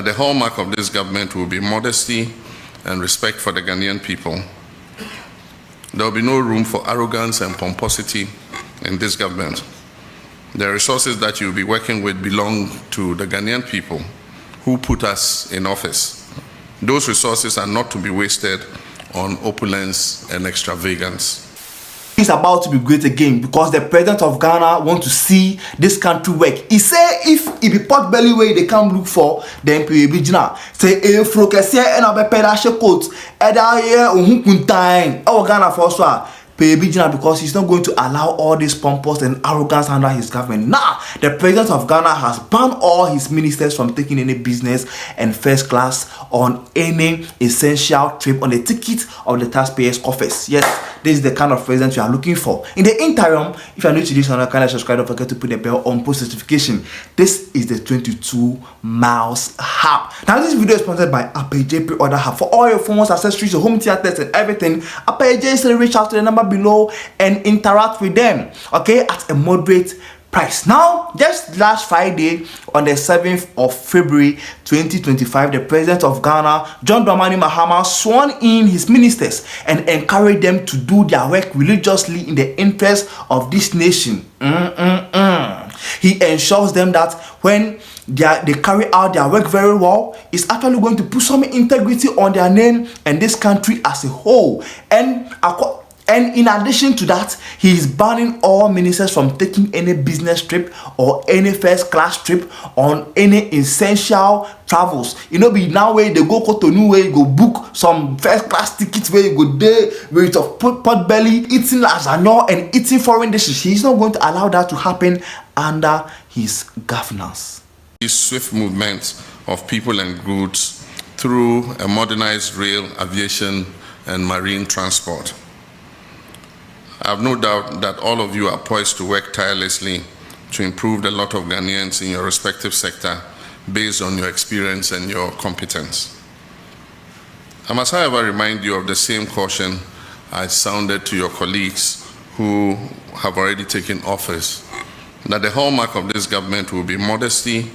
The hallmark of this government will be modesty and respect for the Ghanaian people. There will be no room for arrogance and pomposity in this government. The resources that you'll be working with belong to the Ghanaian people who put us in office. Those resources are not to be wasted on opulence and extravagance. It's about to be great again because the president of Ghana wants to see this country work. He say if it be pot belly way they come look for, then PAB Jina say if focus here and a pedashe coat eda here unkuntain our Ghana for so PAB Jina because he's not going to allow all this pompous and arrogance under his government. Now, the president of Ghana has banned all his ministers from taking any business and first class on any essential trip on the ticket of the taxpayers' coffers. Yes, this is the kind of president you are looking for. In the interim, if you are new to this channel, kindly subscribe. Don't forget to put the bell on post notification. This is the 22 miles hub. Now, this video is sponsored by APJ Pre-Order Hub. For all your phones, accessories, your home theaters, and everything, APJ is to reach out to the number below and interact with them, okay, at a moderate price. Now, just last Friday on the 7th of February 2025, the president of Ghana, John Dramani Mahama, sworn in his ministers and encouraged them to do their work religiously in the interest of this nation. He ensures them that when they carry out their work very well, it's actually going to put some integrity on their name and this country as a whole. And in addition to that, he is banning all ministers from taking any business trip or any first class trip on any essential travels. You know, be now where they go to new way, you go book some first class tickets where you go there with a pot belly, eating lasagna and eating foreign dishes. He's not going to allow that to happen under his governance. This swift movement of people and goods through a modernized rail, aviation, and marine transport. I have no doubt that all of you are poised to work tirelessly to improve the lot of Ghanaians in your respective sector based on your experience and your competence. I must, however, remind you of the same caution I sounded to your colleagues who have already taken office, that the hallmark of this government will be modesty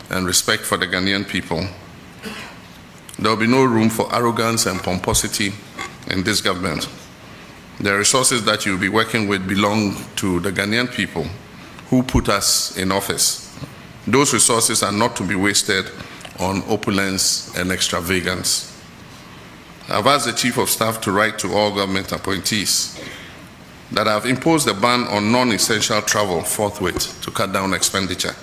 and respect for the Ghanaian people. There will be no room for arrogance and pomposity in this government. The resources that you'll be working with belong to the Ghanaian people who put us in office. Those resources are not to be wasted on opulence and extravagance. I've asked the Chief of Staff to write to all government appointees that I've imposed a ban on non-essential travel forthwith to cut down expenditure.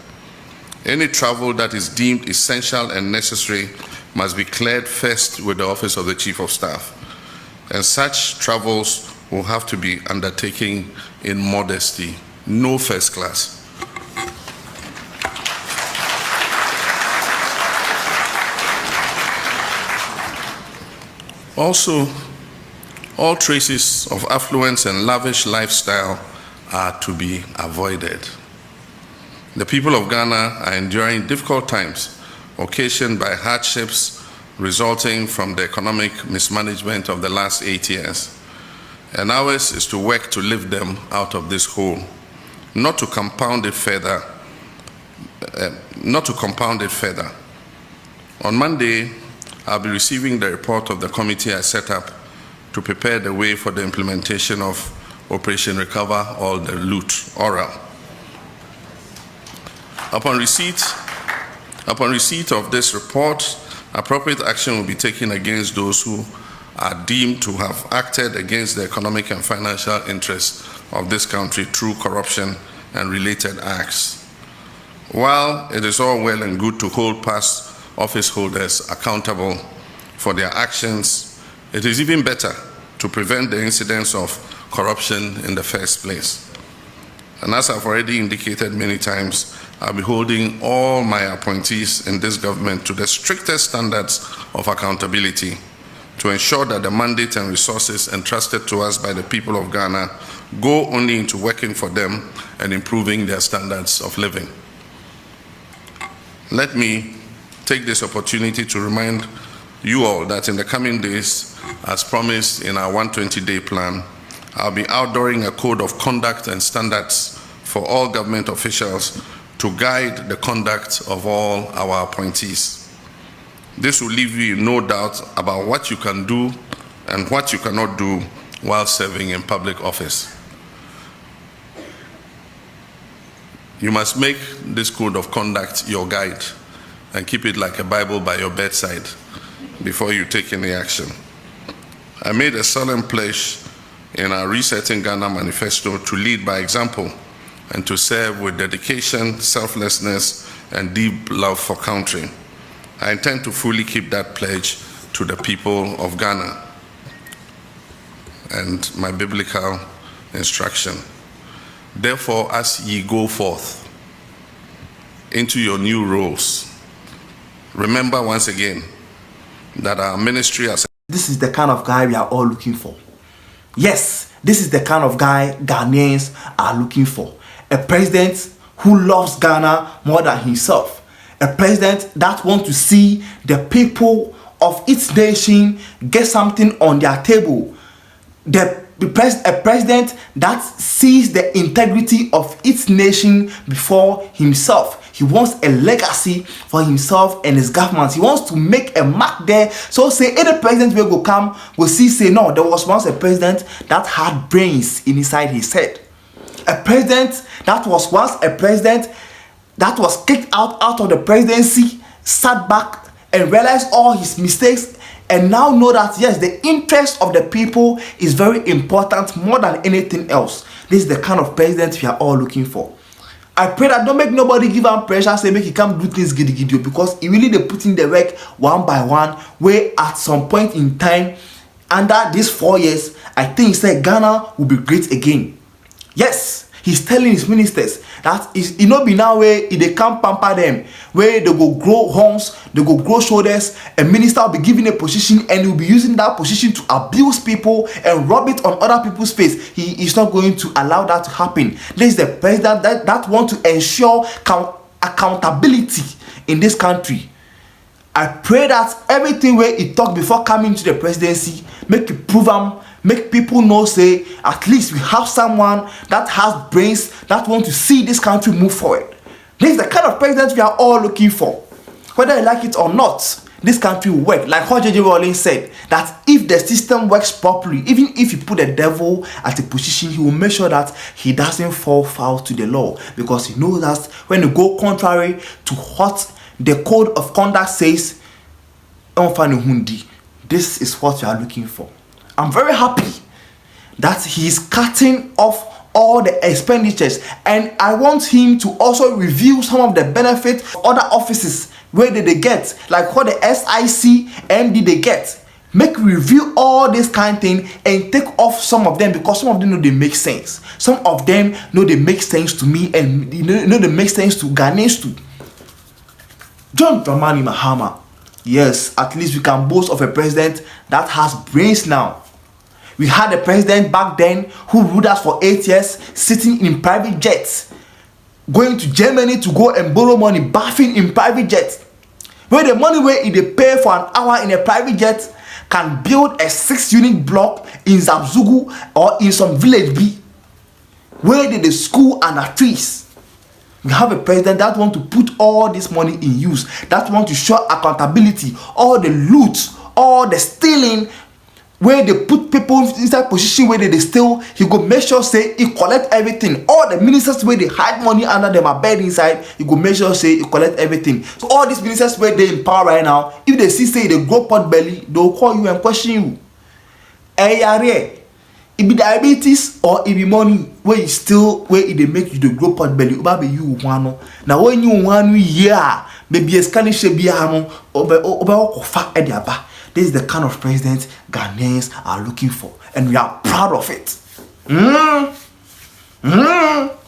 Any travel that is deemed essential and necessary must be cleared first with the Office of the Chief of Staff, and such travels will have to be undertaken in modesty, no first class. Also, all traces of affluence and lavish lifestyle are to be avoided. The people of Ghana are enduring difficult times occasioned by hardships resulting from the economic mismanagement of the last 8 years. And ours is to work to lift them out of this hole, not to compound it further. On Monday, I'll be receiving the report of the committee I set up to prepare the way for the implementation of Operation Recover All the Loot, oral. Upon receipt of this report, appropriate action will be taken against those who are deemed to have acted against the economic and financial interests of this country through corruption and related acts. While it is all well and good to hold past office holders accountable for their actions, it is even better to prevent the incidence of corruption in the first place. And as I've already indicated many times, I'll be holding all my appointees in this government to the strictest standards of accountability to ensure that the mandate and resources entrusted to us by the people of Ghana go only into working for them and improving their standards of living. Let me take this opportunity to remind you all that in the coming days, as promised in our 120-day plan, I'll be outdooring a code of conduct and standards for all government officials to guide the conduct of all our appointees. This will leave you in no doubt about what you can do and what you cannot do while serving in public office. You must make this code of conduct your guide and keep it like a Bible by your bedside before you take any action. I made a solemn pledge in our Resetting Ghana manifesto to lead by example and to serve with dedication, selflessness, and deep love for country. I intend to fully keep that pledge to the people of Ghana. And my biblical instruction. Therefore, as ye go forth into your new roles, remember once again that our ministry as this is the kind of guy we are all looking for. Yes, this is the kind of guy Ghanaians are looking for. A president who loves Ghana more than himself. A president that wants to see the people of its nation get something on their table. A president that sees the integrity of its nation before himself. He wants a legacy for himself and his government. He wants to make a mark there. So say any president will go come, will see say no, there was once a president that had brains inside his head. A president that was once a president that was kicked out of the presidency, sat back and realized all his mistakes, and now know that yes, the interest of the people is very important more than anything else. This is the kind of president we are all looking for. I pray that don't make nobody give him pressure, say make he can't do things giddy, because he really they put in the work one by one, where at some point in time, under these 4 years, I think he said Ghana will be great again. Yes, he's telling his ministers that is it not be now where they can't pamper them, where they go grow horns, they go grow shoulders. A minister will be given a position and he will be using that position to abuse people and rub it on other people's face. He is not going to allow that to happen. This is the president that want to ensure accountability in this country. I pray that everything where he talked before coming to the presidency, make it prove him. Make people know, say, at least we have someone that has brains that want to see this country move forward. This is the kind of president we are all looking for. Whether you like it or not, this country will work. Like what J.J. Rowling said, that if the system works properly, even if you put the devil at a position, he will make sure that he doesn't fall foul to the law. Because he knows that when you go contrary to what the code of conduct says, this is what you are looking for. I'm very happy that he is cutting off all the expenditures, and I want him to also review some of the benefits of other offices where they get, like what the SIC MD they get. Make review all this kind of thing and take off some of them, because some of them know they make sense. Some of them know they make sense to me, and know they make sense to Ghanaians too. John Dramani Mahama. Yes, at least we can boast of a president that has brains now. We had a president back then who ruled us for 8 years, sitting in private jets, going to Germany to go and borrow money, bathing in private jets. Where the money where they pay for an hour in a private jet can build a 6-unit block in Zabzugu or in some village B, where they school and the trees. We have a president that want to put all this money in use, that want to show accountability, all the loot, all the stealing, where they put people inside position where they steal. He go make sure say he collect everything. All the ministers where they hide money under them are bed inside, he go make sure say he collect everything. So all these ministers where they in power right now, if they see say they grow pot belly, they will call you and question you. It be diabetes or it be money where you still where it they make you the grow pot belly. Be you one. Now when you one year, maybe a scanning should be a This is the kind of president Ghanaians are looking for, and we are proud of it.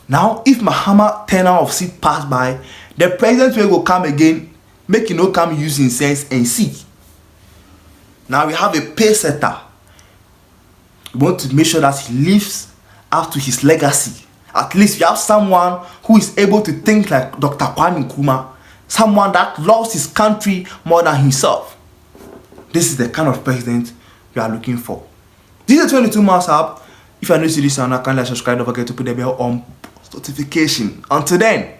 Now, if Mahama tenure of seat pass by, the president will go come again, make no come using sense and see. Now we have a pay setter. We want to make sure that he lives up to his legacy. At least we have someone who is able to think like Dr. Kwame Nkrumah, someone that loves his country more than himself. This is the kind of president we are looking for. This is 22 Miles Up. If you are new to this channel, kindly subscribe. Don't forget to put the bell on notification. Until then.